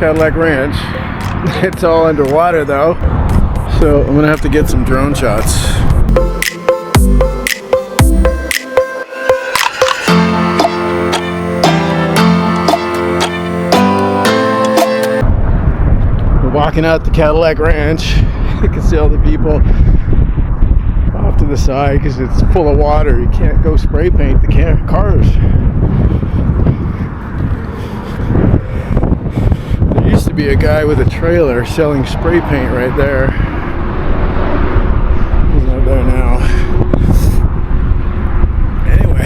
Cadillac Ranch. It's all underwater though, so I'm gonna have to get some drone shots. We're walking out the Cadillac Ranch. You can see all the people off to the side because it's full of water. You can't go spray paint the cars. There used to be a guy with a trailer selling spray paint right there. He's not there now. Anyway,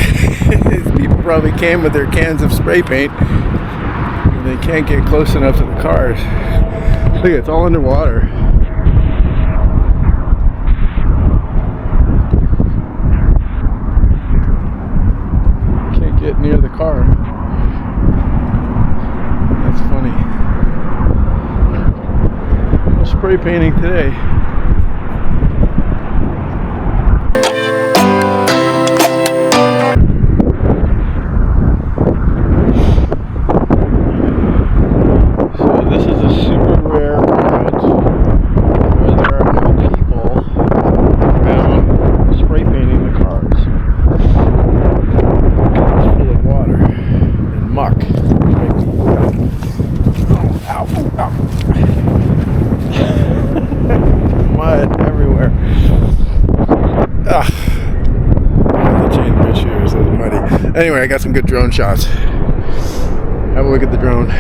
these people probably came with their cans of spray paint and they can't get close enough to the cars. Look, it's all underwater. Get near the car. That's funny. No spray painting today. So this is a super rare moment where there are no people around spray painting the cars. Muck. Ow, ow. Mud everywhere. I have to change my shoes, those are muddy. Anyway, I got some good drone shots. Have a look at the drone.